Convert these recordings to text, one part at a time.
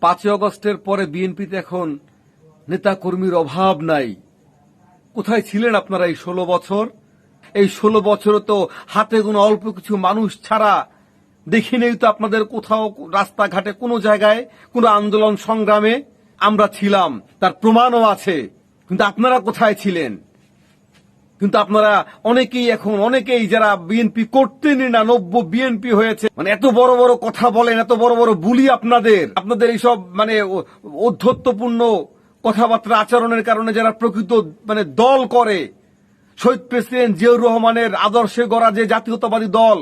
5ই আগস্টের পরে বিএনপিতে এখন নেতাকর্মীর অভাব নাই। কোথায় ছিলেন আপনারা এই 16 বছর? এই 16 বছরে তো হাতে গোনা অল্প কিছু মানুষ ছাড়া দেখি নেই তো আপনাদের কোথাও রাস্তাঘাটে কোনো জায়গায় কোনো আন্দোলন সংগ্রামে। আমরা ছিলাম, তার প্রমাণও আছে। কিন্তু আপনারা কোথায় ছিলেন? কিন্তু আপনারা অনেকেই যারা বিএনপি করতেনই না, নব্য বিএনপি হয়েছে। মানে এত বড় বড় কথা বলেন, এত বড় বড় বুলি আপনাদের এইসব মানে ঔদ্ধত্যপূর্ণ কথাবার্তা আচরণের কারণে যারা প্রকৃত মানে দল করে, শহীদ প্রেসিডেন্ট জিয়াউর রহমানের আদর্শে গড়া যে জাতীয়তাবাদী দল,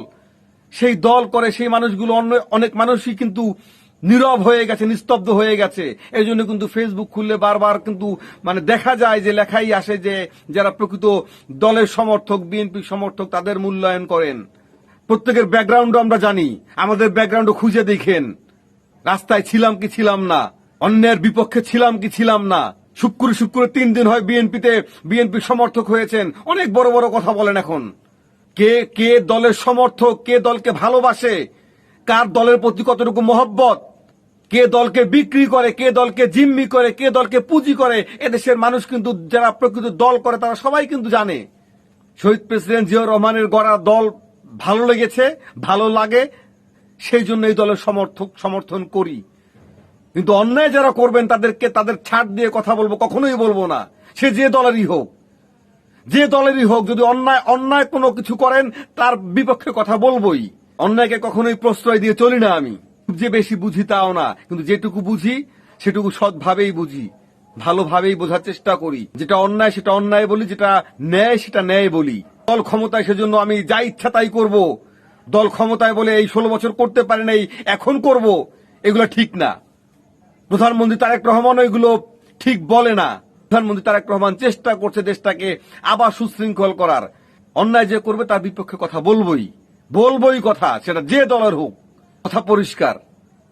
সেই দল করে, সেই মানুষগুলো অনেক মানুষই কিন্তু নীরব হয়ে গেছে, নিস্তব্ধ হয়ে গেছে। এই জন্য কিন্তু ফেসবুক খুললে বারবার কিন্তু মানে দেখা যায় যে লেখাই আসে যে যারা প্রকৃত দলের সমর্থক, বিএনপি সমর্থক, তাদের মূল্যায়ন করেন। প্রত্যেকের ব্যাকগ্রাউন্ড আমরা জানি, আমাদের ব্যাকগ্রাউন্ড খুঁজে দেখেন। রাস্তায় ছিলাম কি ছিলাম না, অন্যের বিপক্ষে ছিলাম কি ছিলাম না। শুক্র 3 দিন হয় বিএনপি সমর্থক হয়েছেন, অনেক বড় বড় কথা বলেন। এখন কে দলের সমর্থক, কে দলকে ভালোবাসে, কার দলের প্রতি কতটুকু মহব্বত, কে দলকে বিক্রি করে, কে দলকে জিম্মি করে, কে দলকে পুঁজি করে, এদেশের মানুষ কিন্তু যারা প্রকৃত দল করে তারা সবাই কিন্তু জানে। শহীদ প্রেসিডেন্ট জিয়াউর রহমানের গড়া দল ভালো লেগেছে, ভালো লাগে, সেই জন্য এই দলের সমর্থন করি। কিন্তু অন্যায় যারা করবেন তাদের ছাড় দিয়ে কথা বলবো কখনোই বলবো না। সে যে দলেরই হোক, যদি অন্যায় কোনো কিছু করেন তার বিপক্ষে কথা বলবোই। অন্যায়কে কখনোই প্রশ্রয় দিয়ে চলি না আমি। যে বেশি বুঝি তাও না, কিন্তু যেটুকু বুঝি সেটুকু সৎভাবেই বুঝি, ভালোভাবেই বোঝার চেষ্টা করি। যেটা অন্যায় সেটা অন্যায় বলি, যেটা ন্যায় সেটা ন্যায় বলি। দল ক্ষমতায় সেজন্য আমি যা ইচ্ছা তাই করব। দল ক্ষমতায় বলে এই 16 বছর করতে পারি নাই, এখন করব, এগুলো ঠিক না। প্রধানমন্ত্রী তারেক রহমান এগুলো ঠিক বলে না। প্রধানমন্ত্রী তারেক রহমান চেষ্টা করছে দেশটাকে আবার সুশৃঙ্খল করার। অন্যায় যে করবে তার বিপক্ষে কথা বলবোই কথা, সেটা যে দলের হোক। কথা পরিষ্কার।